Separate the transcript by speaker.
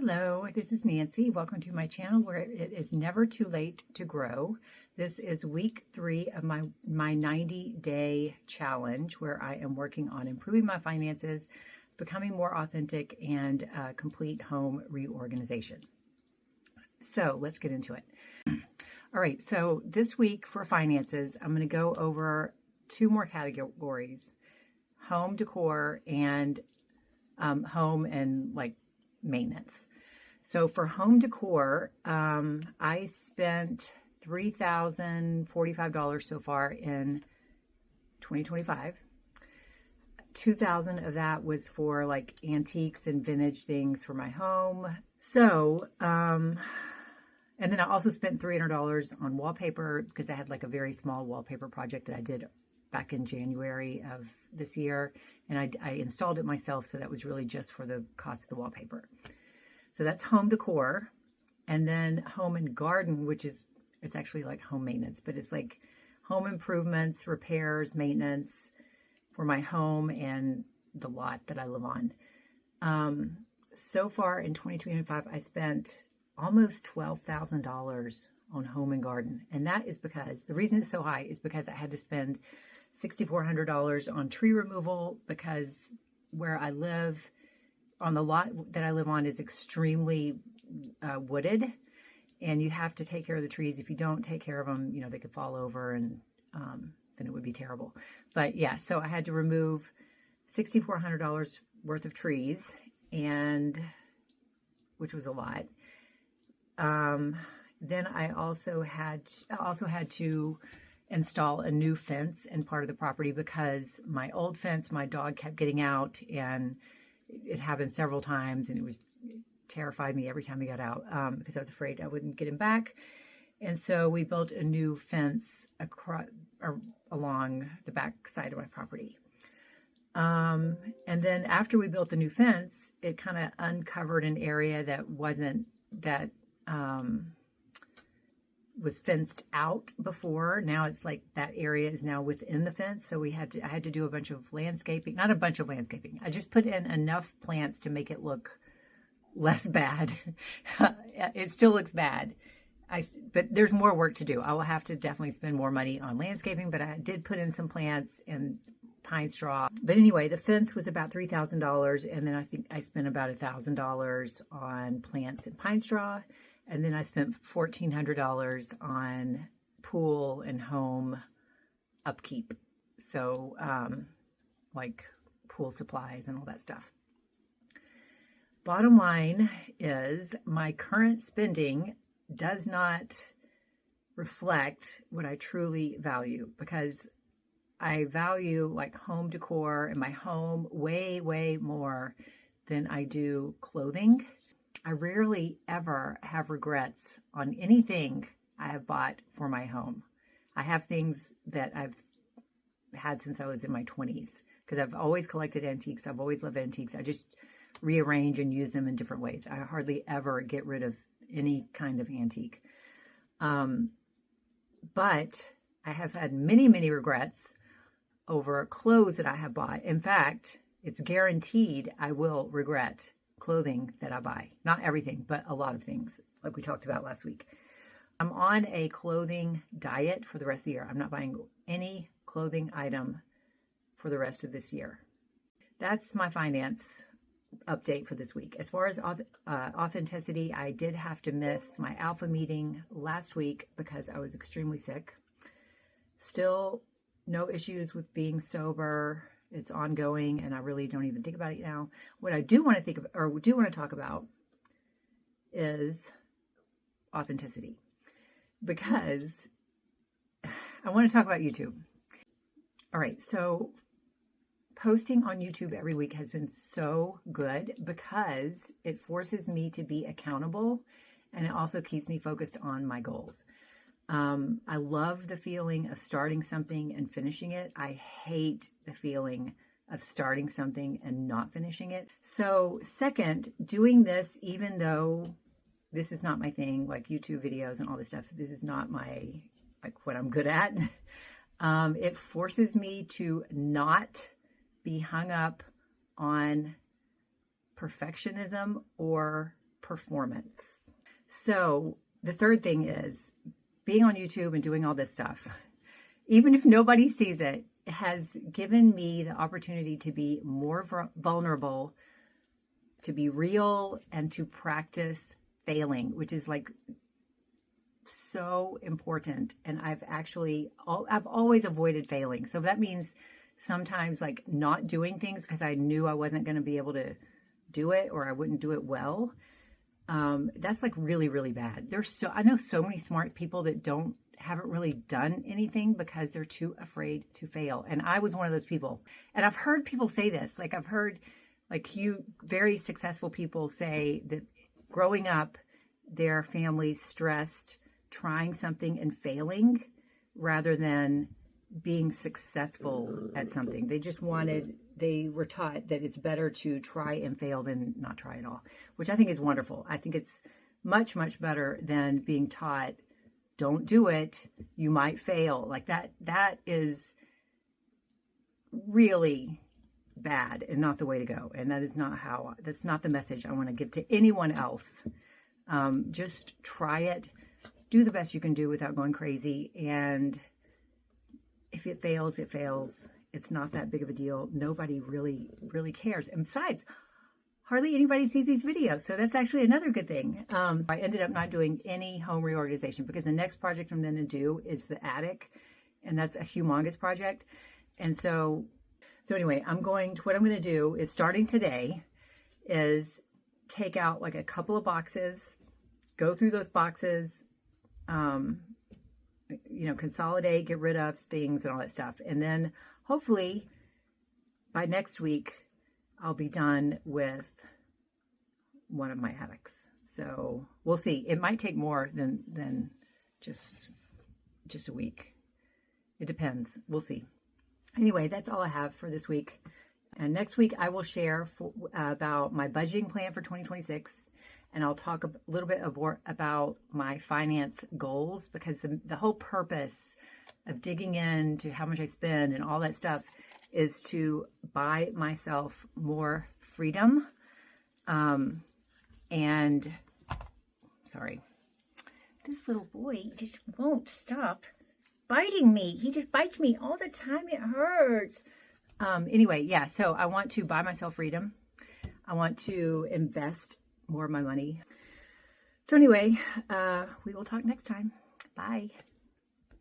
Speaker 1: Hello, this is Nancy. Welcome to my channel where it is never too late to grow. This is week 3 of my 90-day challenge where I am working on improving my finances, becoming more authentic, and complete home reorganization. So let's get into it. All right, so this week for finances, I'm going to go over 2 more categories: home decor and home and maintenance. So for home decor, I spent $3,045 so far in 2025. $2,000 of that was for antiques and vintage things for my home. So, and then I also spent $300 on wallpaper because I had a very small wallpaper project that I did back in January of this year. And I installed it myself. So that was really just for the cost of the wallpaper. So that's home decor. And then home and garden, which is, it's actually like home maintenance, but it's like home improvements, repairs, maintenance for my home and the lot that I live on. So far in 2025, I spent almost $12,000 on home and garden. And that is because, the reason it's so high is because I had to spend $6,400 on tree removal because where I live, on the lot that I live on, is extremely wooded, and you have to take care of the trees. If you don't take care of them, they could fall over, and then it would be terrible. But yeah, so I had to remove $6,400 worth of trees, and which was a lot. Then I also had to install a new fence in part of the property because my old fence, my dog kept getting out, and it happened several times, and it terrified me every time he got out because I was afraid I wouldn't get him back. And so we built a new fence along the back side of my property. And then after we built the new fence, it kind of uncovered an area that was fenced out before. Now it's like that area is now within the fence. So I had to do a bunch of landscaping, not a bunch of landscaping. I just put in enough plants to make it look less bad. It still looks bad. But there's more work to do. I will have to definitely spend more money on landscaping, but I did put in some plants and pine straw. But anyway, the fence was about $3,000. And then I think I spent about $1,000 on plants and pine straw. And then I spent $1,400 on pool and home upkeep. So like pool supplies and all that stuff. Bottom line is my current spending does not reflect what I truly value, because I value home decor and my home way, way more than I do clothing. I rarely ever have regrets on anything I have bought for my home. I have things that I've had since I was in my 20s because I've always collected antiques. I've always loved antiques. I just rearrange and use them in different ways. I hardly ever get rid of any kind of antique. But I have had many, many regrets over clothes that I have bought. In fact, it's guaranteed I will regret clothing that I buy. Not everything, but a lot of things, like we talked about last week. I'm on a clothing diet for the rest of the year. I'm not buying any clothing item for the rest of this year. That's my finance update for this week. As far as authenticity, I did have to miss my alpha meeting last week because I was extremely sick. Still no issues with being sober. It's ongoing, and I really don't even think about it now. What I do want to think of, or do want to talk about, is authenticity, because I want to talk about YouTube. All right, so posting on YouTube every week has been so good because it forces me to be accountable, and it also keeps me focused on my goals. I love the feeling of starting something and finishing it. I hate the feeling of starting something and not finishing it. So second, doing this, even though this is not my thing, like YouTube videos and all this stuff, this is not what I'm good at. It forces me to not be hung up on perfectionism or performance. So the third thing is being on YouTube and doing all this stuff, even if nobody sees it, has given me the opportunity to be more vulnerable, to be real, and to practice failing, which is like so important. And I've always avoided failing. So that means sometimes like not doing things because I knew I wasn't going to be able to do it or I wouldn't do it well. That's like really, really bad. I know so many smart people that haven't really done anything because they're too afraid to fail. And I was one of those people. And I've heard people say this, like I've heard like very successful people say that growing up, their family stressed trying something and failing rather than being successful at something. They were taught that it's better to try and fail than not try at all, which I think is wonderful. I think it's much, much better than being taught, don't do it, you might fail. Like that is really bad and not the way to go. And that's not the message I want to give to anyone else. Just try it, do the best you can do without going crazy. And if it fails, it fails. It's not that big of a deal. Nobody really, really cares. And besides, hardly anybody sees these videos. So that's actually another good thing. I ended up not doing any home reorganization because the next project I'm going to do is the attic. And that's a humongous project. And so anyway, what I'm going to do is starting today is take out like a couple of boxes, go through those boxes, consolidate, get rid of things and all that stuff. And then hopefully by next week, I'll be done with one of my attics. So we'll see. It might take more than just a week. It depends. We'll see. Anyway, that's all I have for this week. And next week I will share about my budgeting plan for 2026. And I'll talk a little bit about my finance goals, because the whole purpose of digging into how much I spend and all that stuff is to buy myself more freedom. And sorry, this little boy just won't stop biting me. He just bites me all the time. It hurts. Anyway, yeah, so I want to buy myself freedom. I want to invest more of my money. So anyway, we will talk next time. Bye.